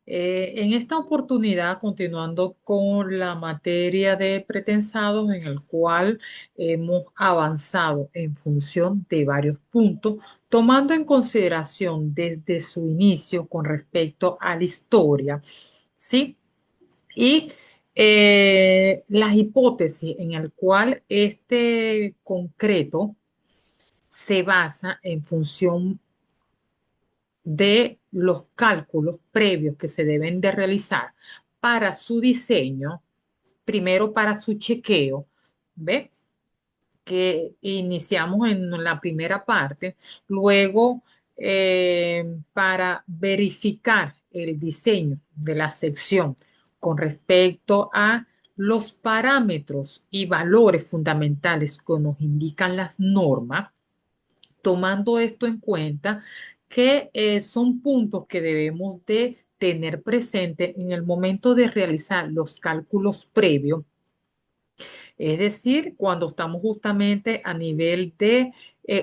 En esta oportunidad, continuando con la materia de pretensados, en el cual hemos avanzado en función de varios puntos, tomando en consideración desde su inicio con respecto a la historia, ¿sí? Y las hipótesis en el cual este concreto se basa en función de los cálculos previos que se deben de realizar para su diseño, primero para su chequeo, ¿ve? Que iniciamos en la primera parte, luego para verificar el diseño de la sección con respecto a los parámetros y valores fundamentales que nos indican las normas, tomando esto en cuenta que son puntos que debemos de tener presente en el momento de realizar los cálculos previos, es decir, cuando estamos justamente a nivel de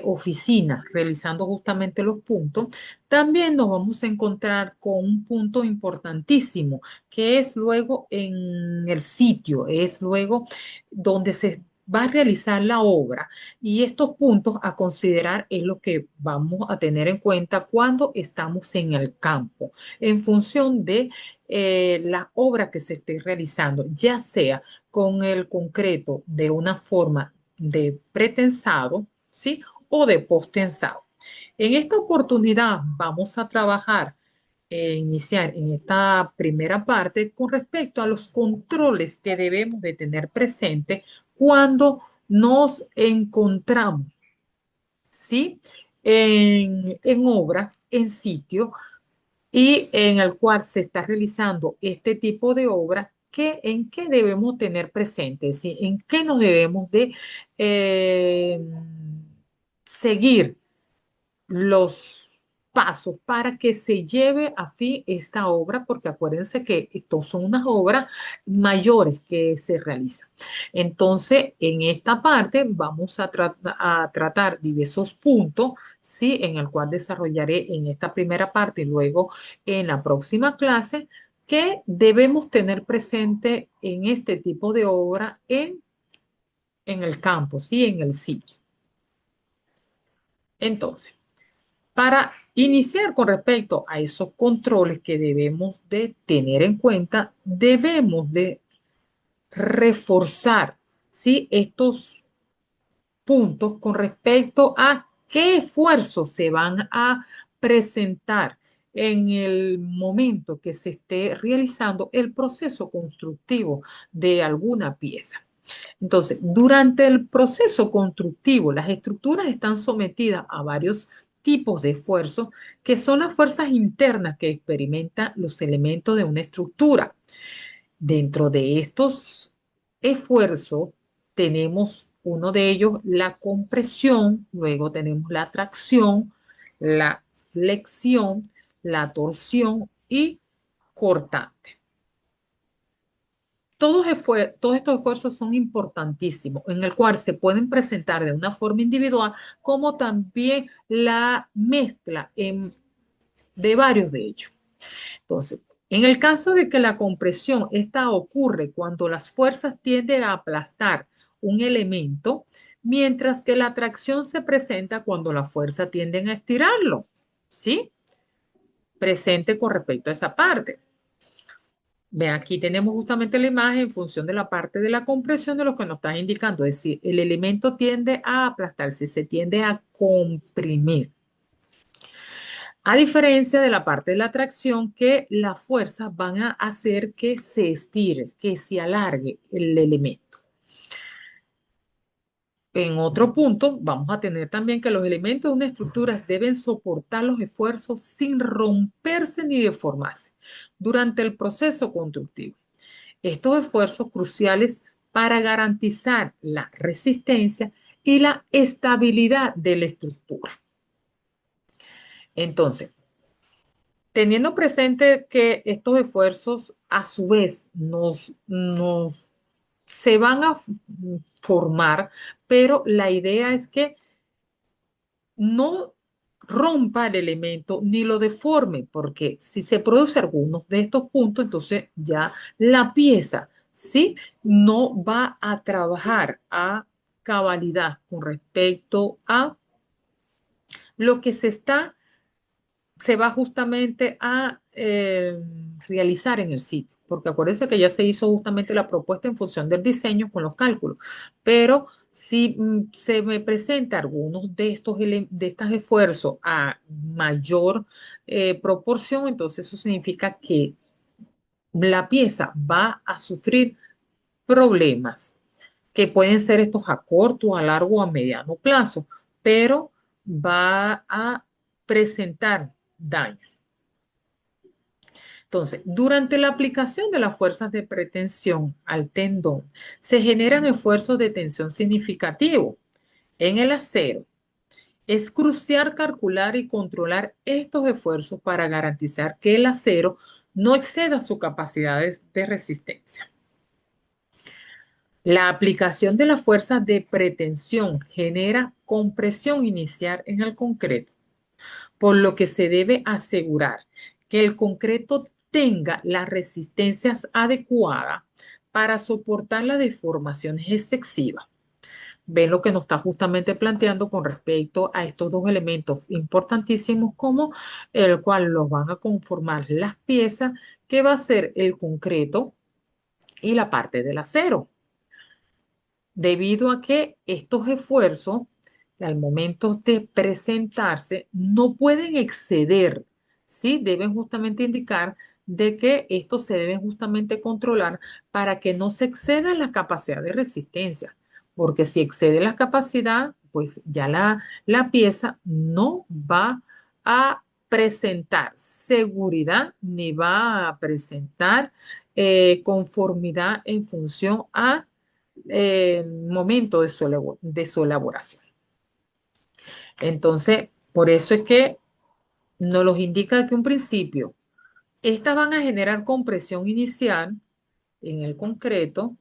oficina, realizando justamente los puntos, también nos vamos a encontrar con un punto importantísimo, que es luego en el sitio, es luego donde se va a realizar la obra. Y estos puntos a considerar es lo que vamos a tener en cuenta cuando estamos en el campo, en función de la obra que se esté realizando, ya sea con el concreto de una forma de pretensado, ¿sí? O de postensado. En esta oportunidad vamos a trabajar, iniciar en esta primera parte con respecto a los controles que debemos de tener presente cuando nos encontramos, ¿sí? En obra, en sitio, y en el cual se está realizando este tipo de obra, ¿en qué debemos tener presente? ¿Sí? ¿En qué nos debemos de eh, seguir los pasos para que se lleve a fin esta obra? Porque acuérdense que estos son unas obras mayores que se realizan. Entonces, en esta parte vamos a tratar diversos puntos, ¿sí? En el cual desarrollaré en esta primera parte y luego en la próxima clase, que debemos tener presente en este tipo de obra en el campo, ¿sí? En el sitio. Entonces, para iniciar con respecto a esos controles que debemos de tener en cuenta, debemos de reforzar, ¿sí? Estos puntos con respecto a qué esfuerzos se van a presentar en el momento que se esté realizando el proceso constructivo de alguna pieza. Entonces, durante el proceso constructivo, las estructuras están sometidas a varios tipos de esfuerzos que son las fuerzas internas que experimentan los elementos de una estructura. Dentro de estos esfuerzos tenemos uno de ellos, la compresión, luego tenemos la tracción, la flexión, la torsión y cortante. Todos estos esfuerzos son importantísimos, en el cual se pueden presentar de una forma individual, como también la mezcla de varios de ellos. Entonces, en el caso de que la compresión, esta ocurre cuando las fuerzas tienden a aplastar un elemento, mientras que la tracción se presenta cuando las fuerzas tienden a estirarlo, ¿sí? Presente con respecto a esa parte. Ve, aquí tenemos justamente la imagen en función de la parte de la compresión de lo que nos está indicando, es decir, el elemento tiende a aplastarse, se tiende a comprimir. A diferencia de la parte de la tracción, que las fuerzas van a hacer que se estire, que se alargue el elemento. En otro punto, vamos a tener también que los elementos de una estructura deben soportar los esfuerzos sin romperse ni deformarse durante el proceso constructivo. Estos esfuerzos cruciales para garantizar la resistencia y la estabilidad de la estructura. Entonces, teniendo presente que estos esfuerzos a su vez nos se van a formar, pero la idea es que no rompa el elemento ni lo deforme, porque si se produce algunos de estos puntos, entonces ya la pieza, ¿sí? No va a trabajar a cabalidad con respecto a lo que se va justamente a realizar en el sitio, porque acuérdense que ya se hizo justamente la propuesta en función del diseño con los cálculos, pero si se me presenta algunos de de estos esfuerzos a mayor proporción, entonces eso significa que la pieza va a sufrir problemas que pueden ser estos a corto, a largo o a mediano plazo, pero va a presentar daño. Entonces, durante la aplicación de las fuerzas de pretensión al tendón, se generan esfuerzos de tensión significativos en el acero. Es crucial calcular y controlar estos esfuerzos para garantizar que el acero no exceda sus capacidades de resistencia. La aplicación de las fuerzas de pretensión genera compresión inicial en el concreto, por lo que se debe asegurar que el concreto tenga las resistencias adecuadas para soportar las deformaciones excesivas. Ven lo que nos está justamente planteando con respecto a estos dos elementos importantísimos como el cual los van a conformar las piezas que va a ser el concreto y la parte del acero, debido a que estos esfuerzos al momento de presentarse no pueden exceder, ¿sí? Deben justamente indicar de que estos se deben justamente controlar para que no se exceda la capacidad de resistencia, porque si excede la capacidad, pues ya la pieza no va a presentar seguridad ni va a presentar conformidad en función a momento de su elaboración. Entonces, por eso es que nos los indica que un principio, estas van a generar compresión inicial en el concreto,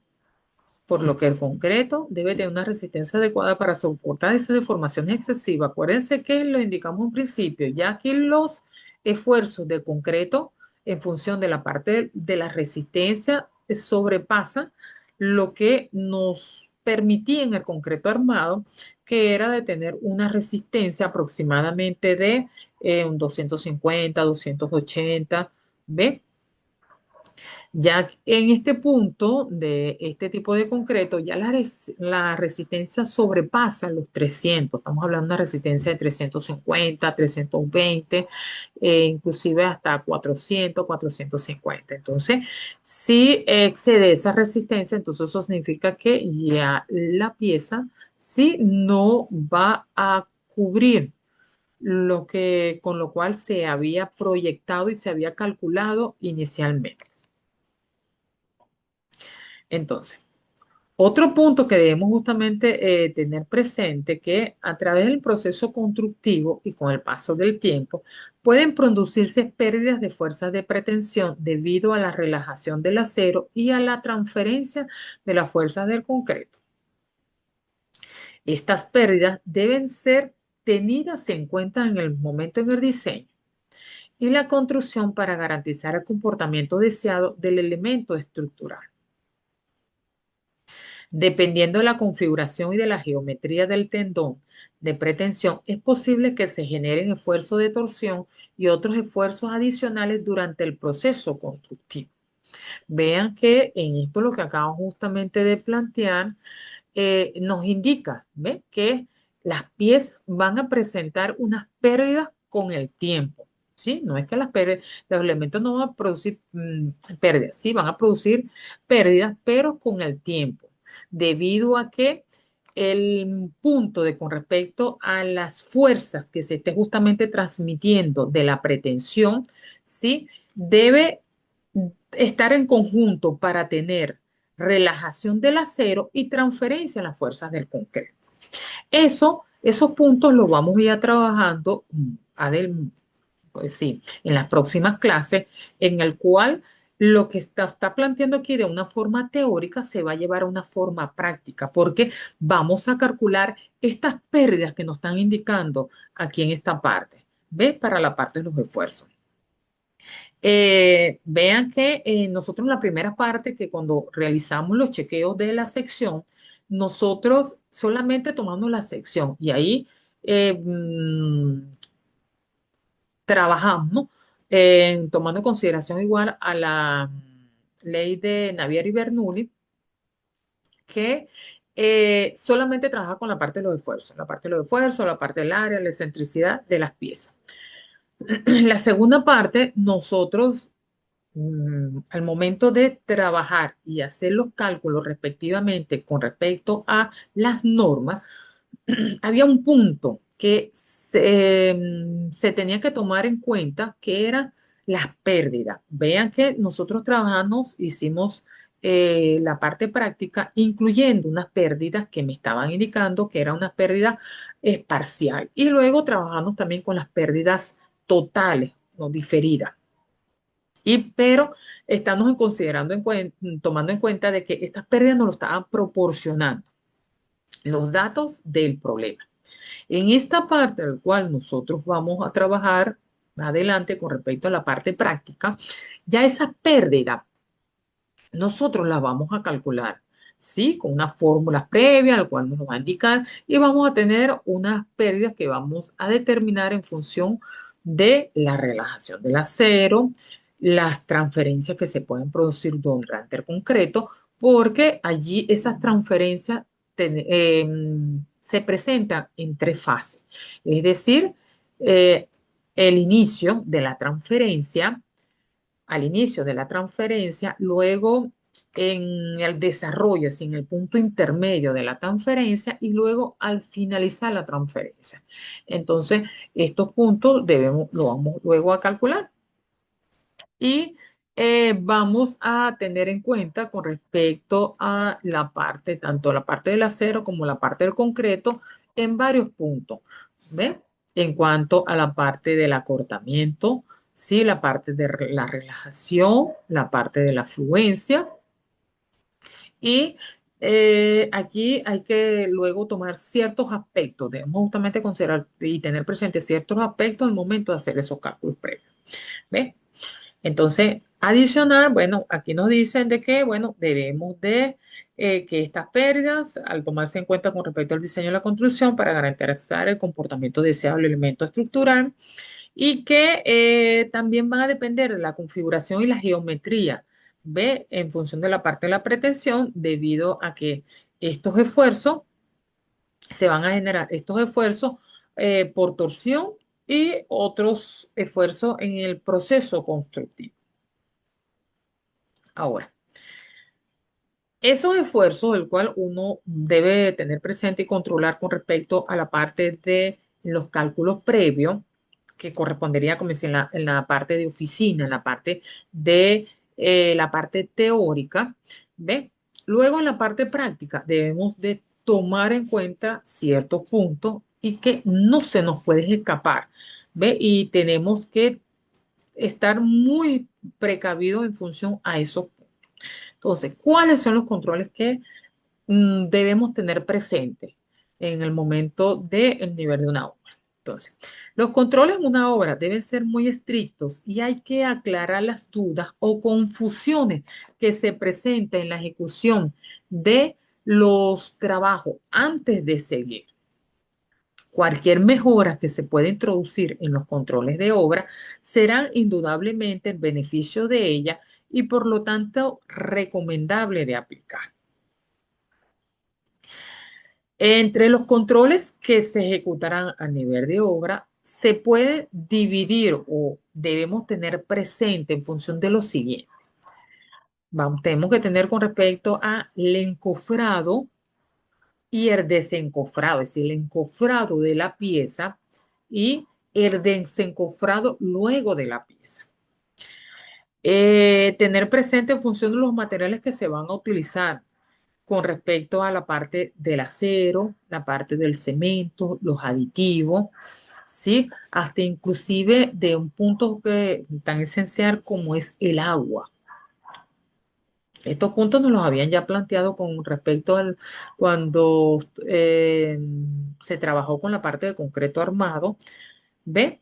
por lo que el concreto debe tener una resistencia adecuada para soportar esa deformación excesiva. Acuérdense que lo indicamos en principio, ya que los esfuerzos del concreto en función de la parte de la resistencia sobrepasa lo que nos permitía en el concreto armado, que era de tener una resistencia aproximadamente de un 250, 280, ¿ve? Ya en este punto de este tipo de concreto, ya la resistencia sobrepasa los 300. Estamos hablando de una resistencia de 350, 320, inclusive hasta 400, 450. Entonces, si excede esa resistencia, entonces eso significa que ya la pieza sí no va a cubrir con lo cual se había proyectado y se había calculado inicialmente. Entonces, otro punto que debemos justamente tener presente que a través del proceso constructivo y con el paso del tiempo pueden producirse pérdidas de fuerzas de pretensión debido a la relajación del acero y a la transferencia de las fuerzas del concreto. Estas pérdidas deben ser tenidas en cuenta en el momento en el diseño y la construcción para garantizar el comportamiento deseado del elemento estructural. Dependiendo de la configuración y de la geometría del tendón de pretensión, es posible que se generen esfuerzos de torsión y otros esfuerzos adicionales durante el proceso constructivo. Vean que en esto lo que acabo justamente de plantear nos indica, ¿ve? Que las piezas van a presentar unas pérdidas con el tiempo. ¿Sí? No es que los elementos no van a producir pérdidas, sí, van a producir pérdidas, pero con el tiempo, debido a que el punto de con respecto a las fuerzas que se esté justamente transmitiendo de la pretensión, ¿sí? Debe estar en conjunto para tener relajación del acero y transferencia en las fuerzas del concreto. Esos puntos los vamos a ir trabajando pues sí, en las próximas clases, en el cual lo que está planteando aquí de una forma teórica se va a llevar a una forma práctica, porque vamos a calcular estas pérdidas que nos están indicando aquí en esta parte. ¿Ve? Para la parte de los esfuerzos. Vean que nosotros la primera parte, que cuando realizamos los chequeos de la sección, nosotros solamente tomamos la sección y ahí eh, mm, trabajamos, ¿no? Tomando en consideración igual a la ley de Navier y Bernoulli, que solamente trabaja con la parte de los esfuerzos, la parte de los esfuerzos, la parte del área, la excentricidad de las piezas. La segunda parte, nosotros al momento de trabajar y hacer los cálculos respectivamente con respecto a las normas, había un punto que se tenía que tomar en cuenta, que eran las pérdidas. Vean que nosotros trabajamos, hicimos la parte práctica, incluyendo unas pérdidas que me estaban indicando que era una pérdida parcial. Y luego trabajamos también con las pérdidas totales, no diferidas. Pero estamos considerando, tomando en cuenta de que estas pérdidas nos lo estaban proporcionando los datos del problema. En esta parte del cual nosotros vamos a trabajar adelante con respecto a la parte práctica, ya esa pérdida nosotros la vamos a calcular, ¿sí? Con unas fórmulas previas, al cual nos va a indicar, y vamos a tener unas pérdidas que vamos a determinar en función de la relajación del acero, las transferencias que se pueden producir durante el concreto, porque allí esas transferencias se presentan en tres fases. Es decir, eh, el inicio de la transferencia, al inicio de la transferencia, luego en el desarrollo, es en el punto intermedio de la transferencia y luego al finalizar la transferencia. Entonces, estos puntos lo vamos luego a calcular y vamos a tener en cuenta con respecto a la parte, tanto la parte del acero como la parte del concreto, en varios puntos. ¿Ven? En cuanto a la parte del acortamiento, sí, la parte de la relajación, la parte de la fluencia y aquí hay que luego tomar ciertos aspectos, debemos justamente considerar y tener presente ciertos aspectos al momento de hacer esos cálculos previos. ¿Ves? Entonces, adicional, bueno, aquí nos dicen de que, bueno, debemos de que estas pérdidas, al tomarse en cuenta con respecto al diseño de la construcción para garantizar el comportamiento deseable del elemento estructural y que también van a depender de la configuración y la geometría, ¿ve? En función de la parte de la pretensión, debido a que estos esfuerzos se van a generar estos esfuerzos por torsión y otros esfuerzos en el proceso constructivo. Ahora, esos esfuerzos, el cual uno debe tener presente y controlar con respecto a la parte de los cálculos previos, que correspondería, como decía, en la parte de oficina, en la parte de la parte teórica, ¿ve? Luego en la parte práctica debemos de tomar en cuenta ciertos puntos y que no se nos puede escapar, ¿ve? Y tenemos que estar muy precavidos en función a esos puntos. Entonces, ¿cuáles son los controles que debemos tener presentes en el momento del nivel de una obra? Entonces, los controles en una obra deben ser muy estrictos y hay que aclarar las dudas o confusiones que se presenten en la ejecución de los trabajos antes de seguir. Cualquier mejora que se pueda introducir en los controles de obra será indudablemente en beneficio de ella y por lo tanto recomendable de aplicar. Entre los controles que se ejecutarán a nivel de obra, se puede dividir o debemos tener presente en función de lo siguiente. Tenemos que tener con respecto a el encofrado y el desencofrado, es decir, el encofrado de la pieza y el desencofrado luego de la pieza. Tener presente en función de los materiales que se van a utilizar con respecto a la parte del acero, la parte del cemento, los aditivos, ¿sí? Hasta inclusive de un punto tan esencial como es el agua. Estos puntos nos los habían ya planteado con respecto al cuando se trabajó con la parte del concreto armado, ¿ve?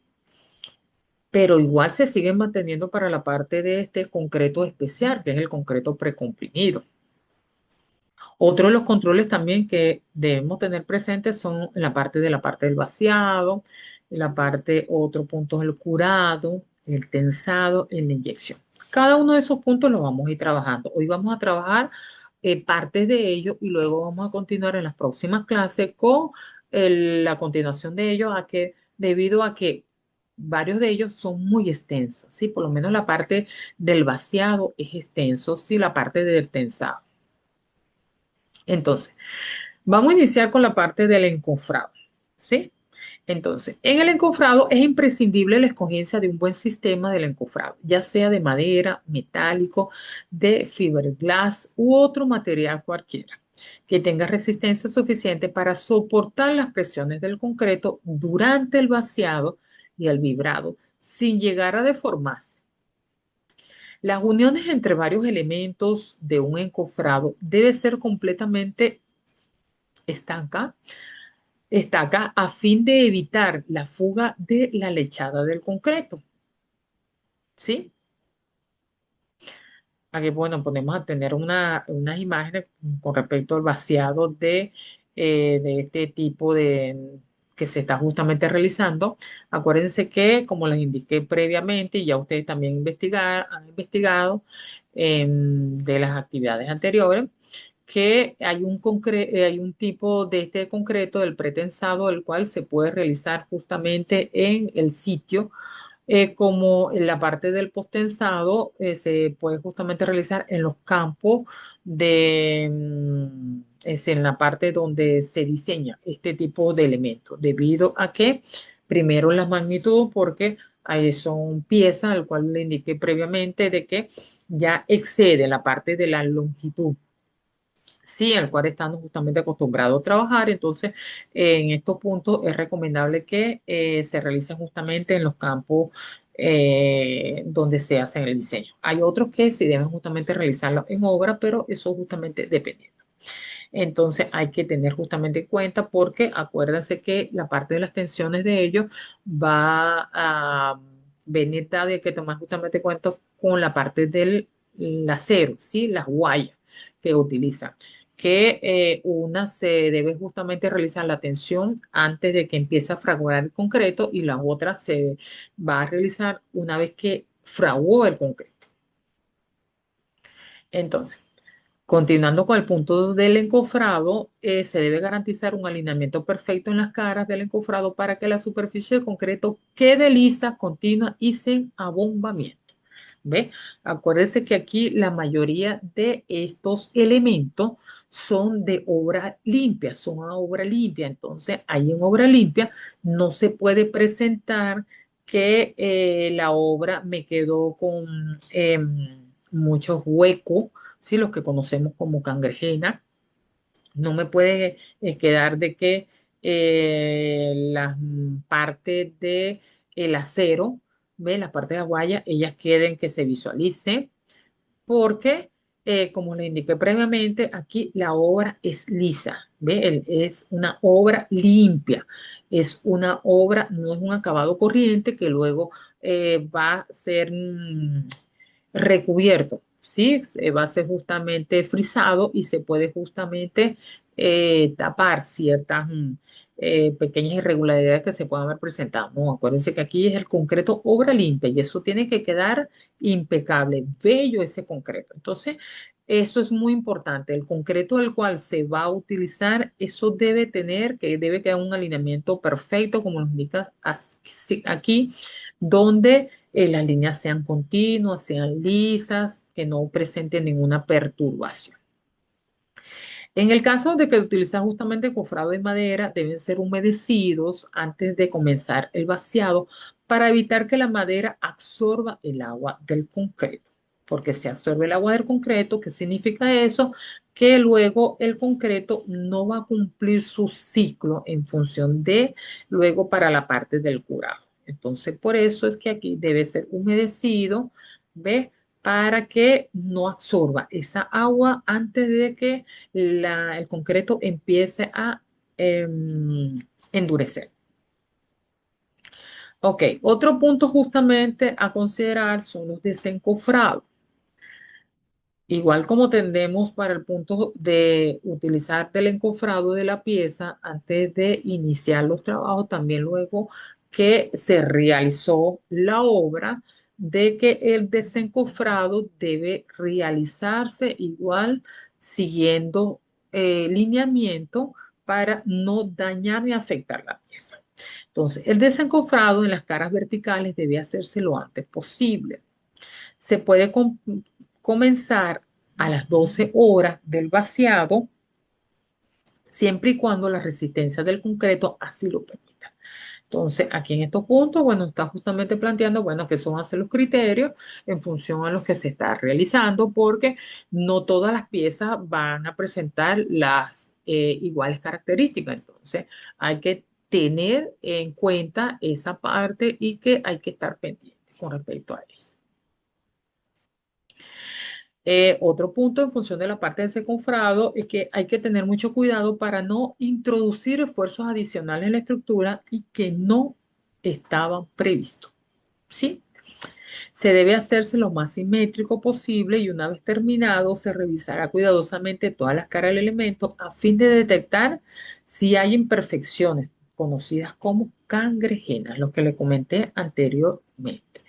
pero igual se siguen manteniendo para la parte de este concreto especial, que es el concreto precomprimido. Otro de los controles también que debemos tener presentes son la parte del vaciado, en la parte, otro punto es el curado, el tensado, en la inyección. Cada uno de esos puntos los vamos a ir trabajando. Hoy vamos a trabajar partes de ellos y luego vamos a continuar en las próximas clases con la continuación de ellos, debido a que varios de ellos son muy extensos, ¿sí? Por lo menos la parte del vaciado es extenso, sí, la parte del tensado. Entonces, vamos a iniciar con la parte del encofrado, ¿sí? Entonces, en el encofrado es imprescindible la escogencia de un buen sistema del encofrado, ya sea de madera, metálico, de fiberglass u otro material cualquiera, que tenga resistencia suficiente para soportar las presiones del concreto durante el vaciado y el vibrado, sin llegar a deformarse. Las uniones entre varios elementos de un encofrado debe ser completamente estanca estaca a fin de evitar la fuga de la lechada del concreto, ¿sí? Aquí, bueno, podemos a tener unas imágenes con respecto al vaciado de este tipo de que se está justamente realizando. Acuérdense que, como les indiqué previamente, y ya ustedes también han investigado de las actividades anteriores, que hay un tipo de este concreto, del pretensado, el cual se puede realizar justamente en el sitio, como en la parte del postensado se puede justamente realizar en los campos es en la parte donde se diseña este tipo de elementos, debido a que primero la magnitud, porque ahí son piezas, al cual le indiqué previamente, de que ya excede la parte de la longitud, sí, al cual estamos justamente acostumbrados a trabajar. Entonces, en estos puntos es recomendable que se realicen justamente en los campos donde se hace el diseño. Hay otros que sí deben justamente realizarlo en obra, pero eso justamente depende. Entonces hay que tener justamente en cuenta, porque acuérdense que la parte de las tensiones de ellos va a venir dada, y hay que tomar justamente cuenta con la parte del acero, ¿sí? Las guayas que utilizan, que una se debe justamente realizar la tensión antes de que empiece a fraguar el concreto, y la otra se va a realizar una vez que fraguó el concreto. Entonces, continuando con el punto del encofrado, se debe garantizar un alineamiento perfecto en las caras del encofrado para que la superficie del concreto quede lisa, continua y sin abombamiento. ¿Ve? Acuérdense que aquí la mayoría de estos elementos son de obra limpia, son a obra limpia. Entonces, ahí en obra limpia no se puede presentar que la obra me quedó con muchos huecos, ¿sí? Los que conocemos como cangrejena. No me puede quedar de que las partes de el acero, ¿ve? Las partes de aguaya, ellas queden, que se visualice, porque, como le indiqué previamente, aquí la obra es lisa, ¿ve? Es una obra limpia, es una obra, no es un acabado corriente que luego va a ser recubierto, ¿sí? Va a ser justamente frisado, y se puede justamente tapar ciertas pequeñas irregularidades que se puedan haber presentado. No, acuérdense que aquí es el concreto obra limpia, y eso tiene que quedar impecable, bello ese concreto. Entonces, eso es muy importante. El concreto al cual se va a utilizar, eso debe quedar un alineamiento perfecto, como nos indica aquí, donde las líneas sean continuas, sean lisas, que no presenten ninguna perturbación. En el caso de que utilizan justamente cofrado de madera, deben ser humedecidos antes de comenzar el vaciado, para evitar que la madera absorba el agua del concreto. Porque si absorbe el agua del concreto, ¿qué significa eso? Que luego el concreto no va a cumplir su ciclo en función de luego para la parte del curado. Entonces, por eso es que aquí debe ser humedecido, ¿ves? Para que no absorba esa agua antes de que el concreto empiece a endurecer. Ok, otro punto justamente a considerar son los desencofrados. Igual como tendemos para el punto de utilizar del encofrado de la pieza antes de iniciar los trabajos, también luego que se realizó la obra, de que el desencofrado debe realizarse igual siguiendo lineamiento para no dañar ni afectar la pieza. Entonces, el desencofrado en las caras verticales debe hacerse lo antes posible. Se puede comenzar a las 12 horas del vaciado, siempre y cuando la resistencia del concreto así lo permita. Entonces, aquí en estos puntos, bueno, está justamente planteando, bueno, que son hacer los criterios en función a los que se está realizando, porque no todas las piezas van a presentar las iguales características. Entonces, hay que tener en cuenta esa parte y que hay que estar pendiente con respecto a eso. Otro punto en función de la parte del secunfrado es que hay que tener mucho cuidado para no introducir esfuerzos adicionales en la estructura y que no estaban previstos. ¿Sí? Se debe hacerse lo más simétrico posible y una vez terminado se revisará cuidadosamente todas las caras del elemento a fin de detectar si hay imperfecciones conocidas como cangrejenas, lo que le comenté anteriormente.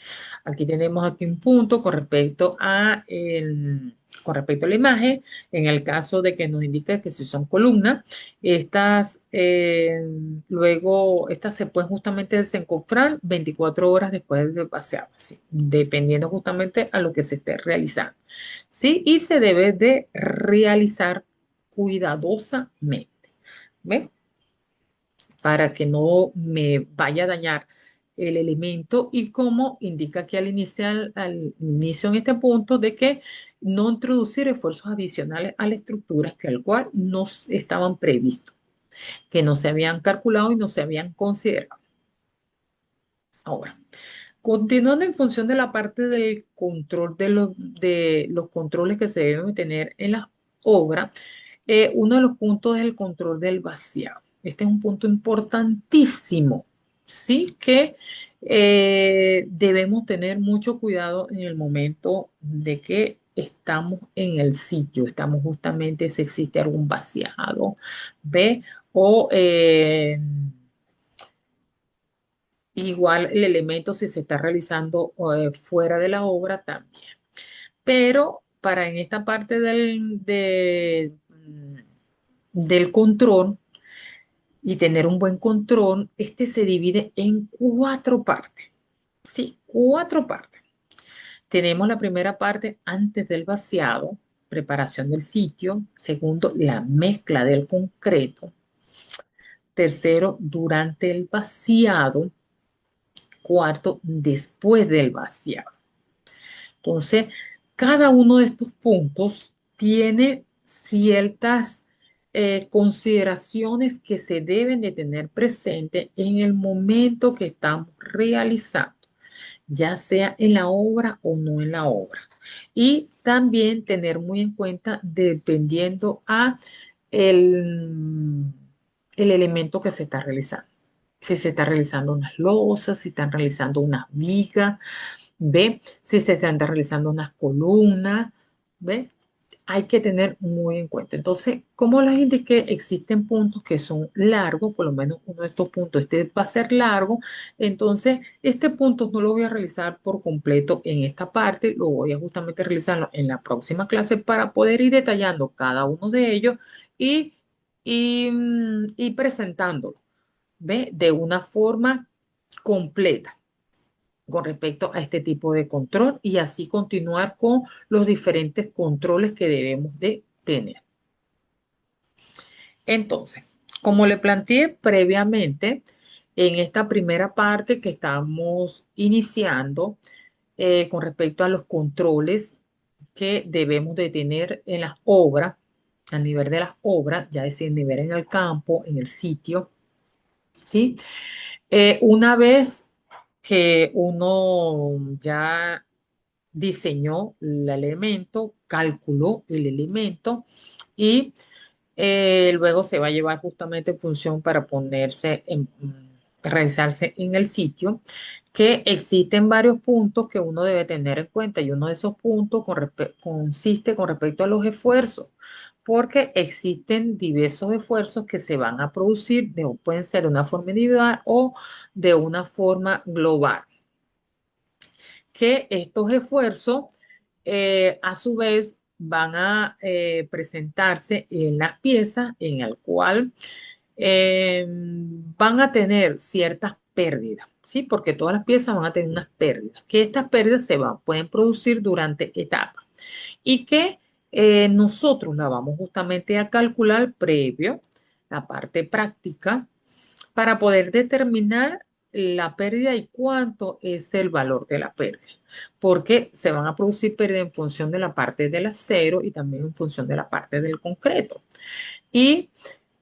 Aquí tenemos aquí un punto con respecto a la imagen, en el caso de que nos indique que si son columnas, estas luego, estas se pueden justamente desencofrar 24 horas después de pasear, ¿sí? Dependiendo justamente a lo que se esté realizando, ¿sí? Y se debe de realizar cuidadosamente, ¿ve? Para que no me vaya a dañar el elemento y como indica aquí al inicio en este punto de que no introducir esfuerzos adicionales a la estructura que al cual no estaban previstos, que no se habían calculado y no se habían considerado. Ahora, continuando en función de la parte del control de los controles que se deben tener en las obras, uno de los puntos es el control del vaciado. Este es un punto importantísimo, sí que debemos tener mucho cuidado en el momento de que estamos en el sitio, estamos justamente si existe algún vaciado, ¿ve? O igual el elemento si se está realizando fuera de la obra también. Pero para en esta parte del control y tener un buen control, este se divide en cuatro partes. Sí, cuatro partes. Tenemos la primera parte antes del vaciado, preparación del sitio. Segundo, la mezcla del concreto. Tercero, durante el vaciado. Cuarto, después del vaciado. Entonces, cada uno de estos puntos tiene ciertas consideraciones que se deben de tener presente en el momento que estamos realizando, ya sea en la obra o no en la obra. Y también tener muy en cuenta dependiendo a el, el elemento que se está realizando. Si se está realizando unas losas, si están realizando unas vigas, ¿ve? Si se están realizando unas columnas, ¿ve? Hay que tener muy en cuenta. Entonces, como les indiqué, existen puntos que son largos, por lo menos uno de estos puntos, este va a ser largo. Entonces, este punto no lo voy a realizar por completo en esta parte, lo voy a justamente realizarlo en la próxima clase para poder ir detallando cada uno de ellos y, y presentándolo, ¿ve? De una forma completa con respecto a este tipo de control y así continuar con los diferentes controles que debemos de tener. Entonces, como le planteé previamente, en esta primera parte que estamos iniciando con respecto a los controles que debemos de tener en las obras, a nivel de las obras, ya decir, nivel en el campo, en el sitio, ¿sí? Una vez que uno ya diseñó el elemento, calculó el elemento y luego se va a llevar justamente en función para ponerse realizarse en el sitio, que existen varios puntos que uno debe tener en cuenta y uno de esos puntos consiste con respecto a los esfuerzos, porque existen diversos esfuerzos que se van a producir, pueden ser de una forma individual o de una forma global, que estos esfuerzos a su vez van a presentarse en las piezas en el cual van a tener ciertas pérdidas, ¿sí? Porque todas las piezas van a tener unas pérdidas, que estas pérdidas pueden producir durante etapas y que nosotros la vamos justamente a calcular previo, la parte práctica, para poder determinar la pérdida y cuánto es el valor de la pérdida, porque se van a producir pérdidas en función de la parte del acero y también en función de la parte del concreto. Y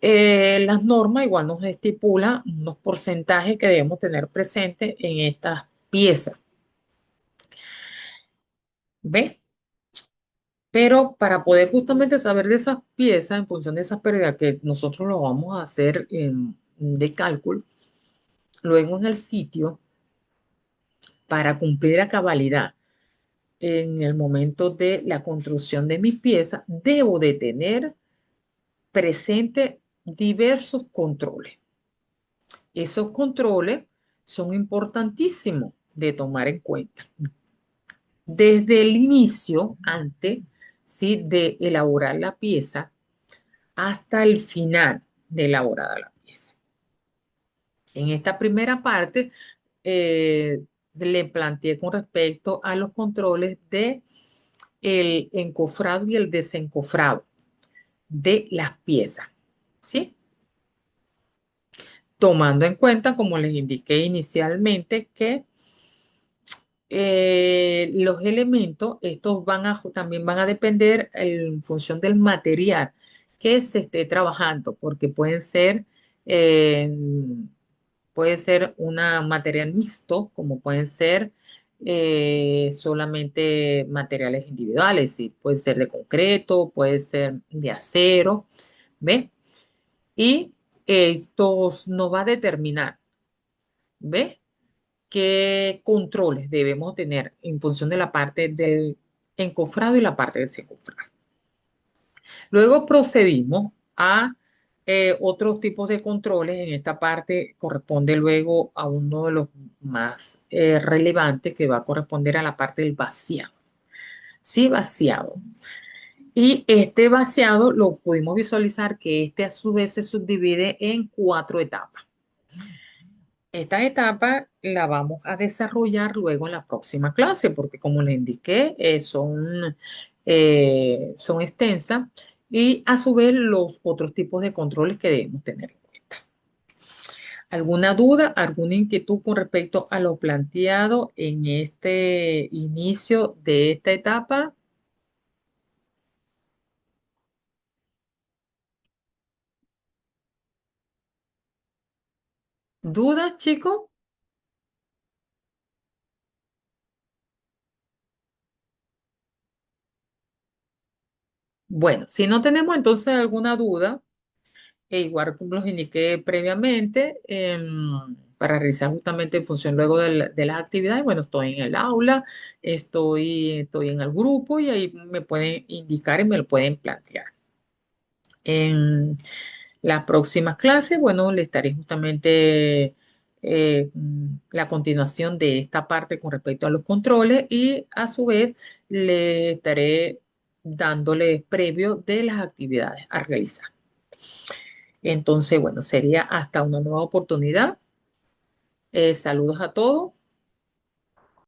las normas igual nos estipulan unos porcentajes que debemos tener presentes en estas piezas. ¿Ve? Pero para poder justamente saber de esas piezas, en función de esas pérdidas que nosotros lo vamos a hacer de cálculo, luego en el sitio, para cumplir a cabalidad en el momento de la construcción de mis piezas, debo de tener presente diversos controles. Esos controles son importantísimos de tomar en cuenta. Desde el inicio, antes, ¿sí? de elaborar la pieza, hasta el final de elaborada la pieza. En esta primera parte, le planteé con respecto a los controles de el encofrado y el desencofrado de las piezas, ¿sí? Tomando en cuenta, como les indiqué inicialmente, que los elementos, estos también van a depender en función del material que se esté trabajando, porque eh, puede ser un material mixto, como pueden ser solamente materiales individuales, ¿sí? Puede ser de concreto, puede ser de acero, ¿ve? Y esto nos va a determinar, ¿ve? ¿Qué controles debemos tener en función de la parte del encofrado y la parte del desencofrado? Luego procedimos a otros tipos de controles. En esta parte corresponde luego a uno de los más relevantes, que va a corresponder a la parte del vaciado. Sí, vaciado. Y este vaciado lo pudimos visualizar que este a su vez se subdivide en 4 etapas. Esta etapa la vamos a desarrollar luego en la próxima clase, porque como les indiqué, son extensas y a su vez los otros tipos de controles que debemos tener en cuenta. ¿Alguna duda, alguna inquietud con respecto a lo planteado en este inicio de esta etapa? ¿Dudas, chicos? Bueno, si no tenemos entonces alguna duda, igual como los indiqué previamente, para realizar justamente en función luego de las actividades, bueno, estoy en el aula, estoy en el grupo y ahí me pueden indicar y me lo pueden plantear. En las próximas clases, bueno, le estaré justamente la continuación de esta parte con respecto a los controles y a su vez le estaré dándole previo de las actividades a realizar. Entonces, bueno, sería hasta una nueva oportunidad. Saludos a todos.